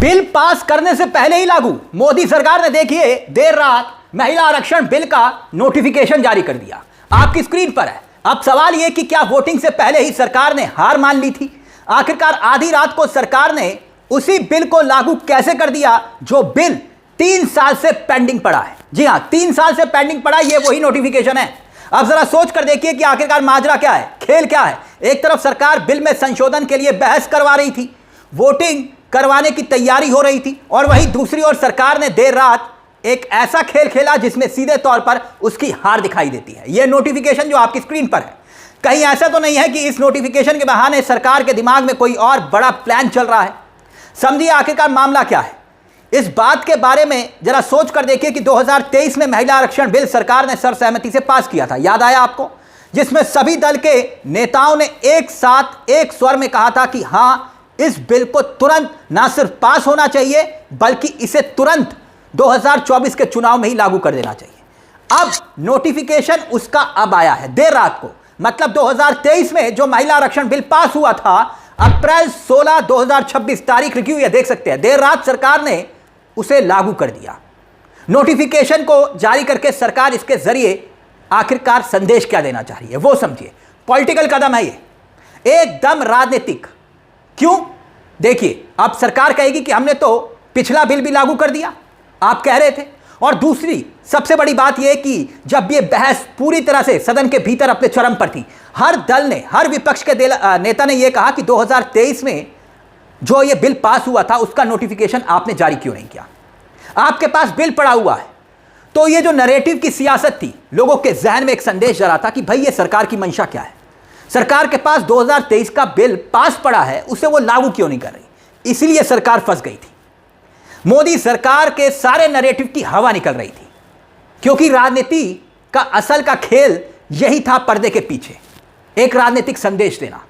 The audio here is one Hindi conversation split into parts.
बिल पास करने से पहले ही लागू। मोदी सरकार ने देखिए देर रात महिला आरक्षण बिल का नोटिफिकेशन जारी कर दिया, आपकी स्क्रीन पर है। अब सवाल यह कि क्या वोटिंग से पहले ही सरकार ने हार मान ली थी? आखिरकार आधी रात को सरकार ने उसी बिल को लागू कैसे कर दिया जो बिल 3 साल से पेंडिंग पड़ा है। जी हां, 3 साल से पेंडिंग पड़ा, यह वही नोटिफिकेशन है। अब जरा सोच कर देखिए कि आखिरकार माजरा क्या है, खेल क्या है। एक तरफ सरकार बिल में संशोधन के लिए बहस करवा रही थी, वोटिंग करवाने की तैयारी हो रही थी, और वहीं दूसरी ओर सरकार ने देर रात एक ऐसा खेल खेला जिसमें सीधे तौर पर उसकी हार दिखाई देती है। यह नोटिफिकेशन जो आपकी स्क्रीन पर है, कहीं ऐसा तो नहीं है कि इस नोटिफिकेशन के बहाने सरकार के दिमाग में कोई और बड़ा प्लान चल रहा है? समझिए आखिरकार मामला क्या है। इस बात के बारे में जरा सोच कर देखिए कि 2023 में महिला आरक्षण बिल सरकार ने सर्वसहमति से पास किया था, याद आया आपको? जिसमें सभी दल के नेताओं ने एक साथ एक स्वर में कहा था कि हां, इस बिल को तुरंत ना सिर्फ पास होना चाहिए बल्कि इसे तुरंत 2024 के चुनाव में ही लागू कर देना चाहिए। अब नोटिफिकेशन उसका अब आया है देर रात को, मतलब 2023 में जो महिला आरक्षण बिल पास हुआ था, अप्रैल 16, 2026 तारीख लिखी हुई है, देख सकते हैं। देर रात सरकार ने उसे लागू कर दिया। नोटिफिकेशन को जारी करके सरकार इसके जरिए आखिरकार संदेश क्या देना चाह रही है वो समझिए। पॉलिटिकल कदम है ये, एकदम राजनीतिक। क्यों? देखिए, अब सरकार कहेगी कि हमने तो पिछला बिल भी लागू कर दिया, आप कह रहे थे। और दूसरी सबसे बड़ी बात यह कि जब यह बहस पूरी तरह से सदन के भीतर अपने चरम पर थी, हर दल ने, हर विपक्ष के नेता ने यह कहा कि 2023 में जो यह बिल पास हुआ था उसका नोटिफिकेशन आपने जारी क्यों नहीं किया? आपके पास बिल पड़ा हुआ है। तो यह जो नैरेटिव की सियासत थी, लोगों के जहन में एक संदेश जा रहा था कि भाई ये सरकार की मंशा क्या है। सरकार के पास 2023 का बिल पास पड़ा है, उसे वो लागू क्यों नहीं कर रही? इसलिए सरकार फंस गई थी। मोदी सरकार के सारे नैरेटिव की हवा निकल रही थी, क्योंकि राजनीति का असल का खेल यही था, पर्दे के पीछे एक राजनीतिक संदेश देना।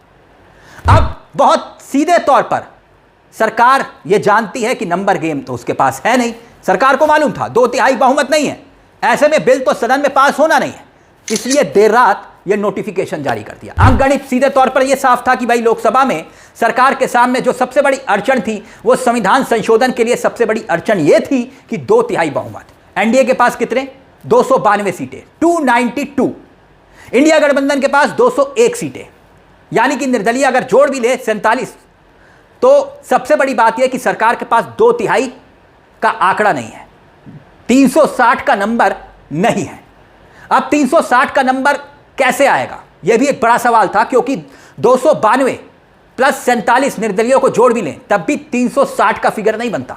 अब बहुत सीधे तौर पर सरकार यह जानती है कि नंबर गेम तो उसके पास है नहीं। सरकार को मालूम था 2/3 बहुमत नहीं है, ऐसे में बिल तो सदन में पास होना नहीं है, इसलिए देर रात यह नोटिफिकेशन जारी कर दिया। अंकगणित सीधे तौर पर यह साफ था कि भाई लोकसभा में सरकार के सामने जो सबसे बड़ी अड़चन थी वो संविधान संशोधन के लिए सबसे बड़ी अड़चन यह थी कि 2/3 बहुमत। एनडीए के पास कितने? 292 सीटें, 292। इंडिया गठबंधन के पास 201 सीटें, यानी कि निर्दलीय अगर जोड़ भी ले 47। तो सबसे बड़ी बात यह कि सरकार के पास 2/3 का आंकड़ा नहीं है, 360 का नंबर नहीं है। अब 360 का नंबर कैसे आएगा, यह भी एक बड़ा सवाल था, क्योंकि 292 प्लस 47 निर्दलीयों को जोड़ भी लें तब भी 360 का फिगर नहीं बनता।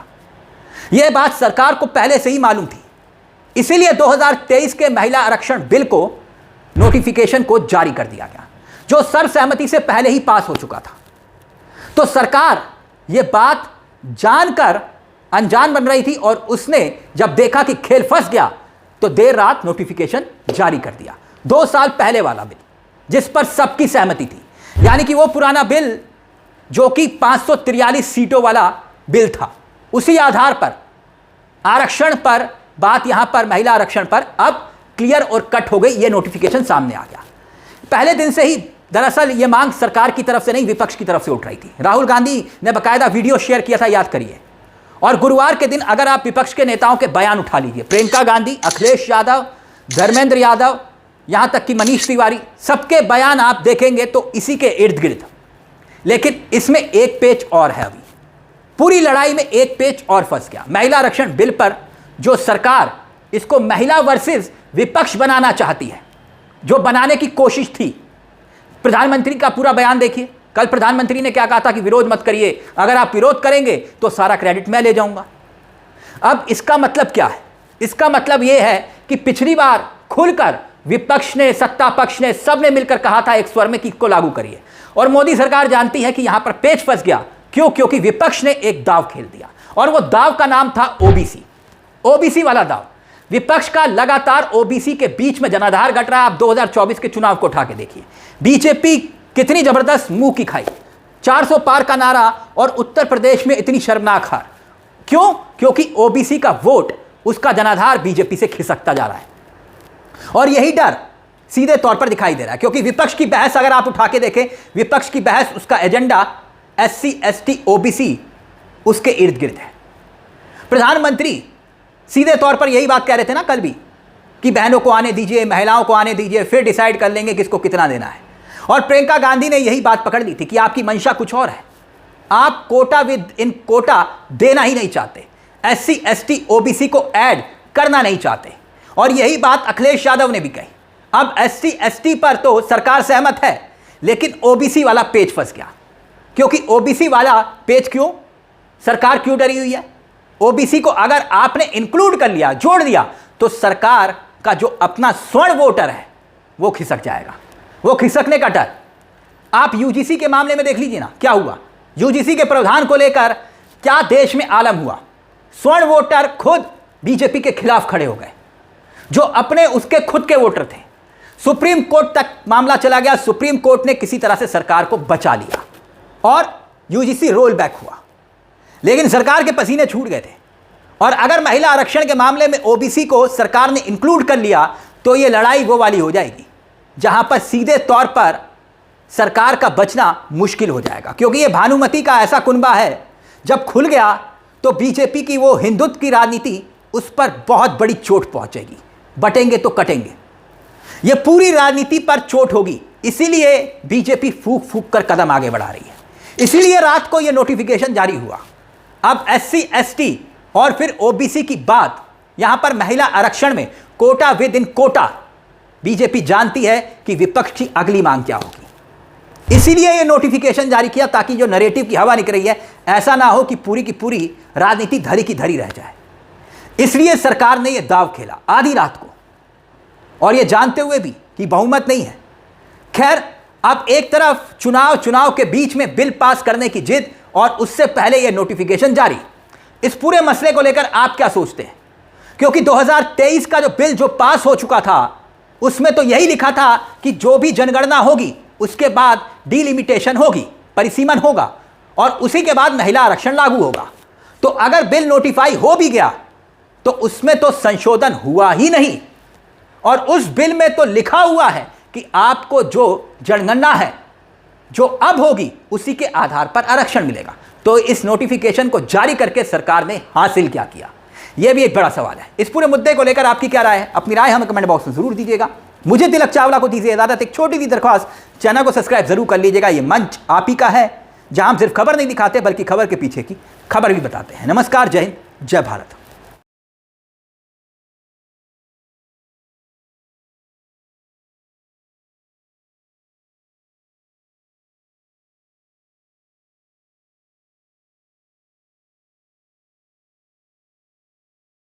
यह बात सरकार को पहले से ही मालूम थी, इसीलिए 2023 के महिला आरक्षण बिल को नोटिफिकेशन को जारी कर दिया गया, जो सर्वसहमति से पहले ही पास हो चुका था। तो सरकार यह बात जानकर अनजान बन रही थी, और उसने जब देखा कि खेल फंस गया तो देर रात नोटिफिकेशन जारी कर दिया। 2 साल पहले वाला बिल जिस पर सबकी सहमति थी, यानी कि वो पुराना बिल जो कि 543 सीटों वाला बिल था, उसी आधार पर आरक्षण पर बात, यहां पर महिला आरक्षण पर अब क्लियर और कट हो गई। ये नोटिफिकेशन सामने आ गया। पहले दिन से ही दरअसल ये मांग सरकार की तरफ से नहीं, विपक्ष की तरफ से उठ रही थी। राहुल गांधी ने बाकायदा वीडियो शेयर किया था, याद करिए। और गुरुवार के दिन अगर आप विपक्ष के नेताओं के बयान उठा लीजिए, प्रियंका गांधी, अखिलेश यादव, धर्मेंद्र यादव, यहां तक कि मनीष तिवारी, सबके बयान आप देखेंगे तो इसी के इर्द गिर्द। लेकिन इसमें एक पेच और है, अभी पूरी लड़ाई में एक पेच और फंस गया। महिला आरक्षण बिल पर जो सरकार इसको महिला वर्सेस विपक्ष बनाना चाहती है, जो बनाने की कोशिश थी, प्रधानमंत्री का पूरा बयान देखिए। कल प्रधानमंत्री ने क्या कहा था कि विरोध मत करिए, अगर आप विरोध करेंगे तो सारा क्रेडिट मैं ले जाऊंगा। अब इसका मतलब क्या है? इसका मतलब यह है कि पिछली बार खुलकर विपक्ष ने, सत्ता पक्ष ने, सब ने मिलकर कहा था एक स्वर में कि इसको लागू करिए, और मोदी सरकार जानती है कि यहां पर पेच फंस गया। क्यों? क्योंकि विपक्ष ने एक दाव खेल दिया, और वो दाव का नाम था ओबीसी। ओबीसी वाला दाव। विपक्ष का लगातार ओबीसी के बीच में जनाधार घट रहा है। आप 2024 के चुनाव को उठा के देखिए, बीजेपी कितनी जबरदस्त मुंह की खाई, 400 पार का नारा, और उत्तर प्रदेश में इतनी शर्मनाक हार। क्यों? क्योंकि ओबीसी का वोट, उसका जनाधार बीजेपी से खिसकता जा रहा है, और यही डर सीधे तौर पर दिखाई दे रहा है। क्योंकि विपक्ष की बहस अगर आप उठा के देखें, विपक्ष की बहस, उसका एजेंडा SC ST OBC उसके इर्द गिर्द है। प्रधानमंत्री सीधे तौर पर यही बात कह रहे थे ना कल भी कि बहनों को आने दीजिए, महिलाओं को आने दीजिए, फिर डिसाइड कर लेंगे किसको कितना देना है। और प्रियंका गांधी ने यही बात पकड़ ली थी कि आपकी मंशा कुछ और है, आप कोटा विद इन कोटा देना ही नहीं चाहते, SC ST OBC को ऐड करना नहीं चाहते। और यही बात अखिलेश यादव ने भी कही। अब SC ST पर तो सरकार सहमत है, लेकिन OBC वाला पेच फंस गया। क्योंकि OBC वाला पेच क्यों, सरकार क्यों डरी हुई है? OBC को अगर आपने इंक्लूड कर लिया, जोड़ दिया, तो सरकार का जो अपना स्वर्ण वोटर है वो खिसक जाएगा। वो खिसकने का डर आप UGC के मामले में देख लीजिए ना, क्या हुआ। UGC के प्रावधान को लेकर क्या देश में आलम हुआ। स्वर्ण वोटर खुद बीजेपी के खिलाफ खड़े हो गए, जो अपने उसके खुद के वोटर थे। सुप्रीम कोर्ट तक मामला चला गया, सुप्रीम कोर्ट ने किसी तरह से सरकार को बचा लिया और UGC रोल बैक हुआ। लेकिन सरकार के पसीने छूट गए थे। और अगर महिला आरक्षण के मामले में OBC को सरकार ने इंक्लूड कर लिया तो ये लड़ाई वो वाली हो जाएगी जहां पर सीधे तौर पर सरकार का बचना मुश्किल हो जाएगा। क्योंकि ये भानुमति का ऐसा कुनबा है, जब खुल गया तो बीजेपी की वो हिंदुत्व की राजनीति, उस पर बहुत बड़ी चोट पहुंचेगी। बटेंगे तो कटेंगे, ये पूरी राजनीति पर चोट होगी। इसीलिए बीजेपी फूक फूक कर कदम आगे बढ़ा रही है। इसीलिए रात को ये नोटिफिकेशन जारी हुआ। अब SC ST और फिर OBC की बात, यहां पर महिला आरक्षण में quota within quota, BJP जानती है कि विपक्ष की अगली मांग क्या होगी। इसीलिए ये नोटिफिकेशन जारी किया, ताकि जो नैरेटिव की हवा निकल रही है, ऐसा ना हो कि पूरी की पूरी राजनीति धरी की धरी रह जाए। इसलिए सरकार ने यह दाव खेला आधी रात को, और यह जानते हुए भी कि बहुमत नहीं है। खैर, अब एक तरफ चुनाव के बीच में बिल पास करने की जिद, और उससे पहले यह नोटिफिकेशन जारी। इस पूरे मसले को लेकर आप क्या सोचते हैं? क्योंकि 2023 का जो बिल जो पास हो चुका था, उसमें तो यही लिखा था कि जो भी जनगणना होगी उसके बाद डिलिमिटेशन होगी, परिसीमन होगा, और उसी के बाद महिला आरक्षण लागू होगा। तो अगर बिल नोटिफाई हो भी गया तो उसमें तो संशोधन हुआ ही नहीं, और उस बिल में तो लिखा हुआ है कि आपको जो जनगणना है जो अब होगी उसी के आधार पर आरक्षण मिलेगा। तो इस नोटिफिकेशन को जारी करके सरकार ने हासिल क्या किया, यह भी एक बड़ा सवाल है। इस पूरे मुद्दे को लेकर आपकी क्या राय है? अपनी राय हमें कमेंट बॉक्स में जरूर दीजिएगा। मुझे तिलक चावला को दीजिए इजाजत। एक छोटी सी दरख्वास्त, चैनल को सब्सक्राइब जरूर कर लीजिएगा। ये मंच आप ही का है, जहां हम सिर्फ खबर नहीं दिखाते बल्कि खबर के पीछे की खबर भी बताते हैं। नमस्कार, जय हिंद, जय भारत।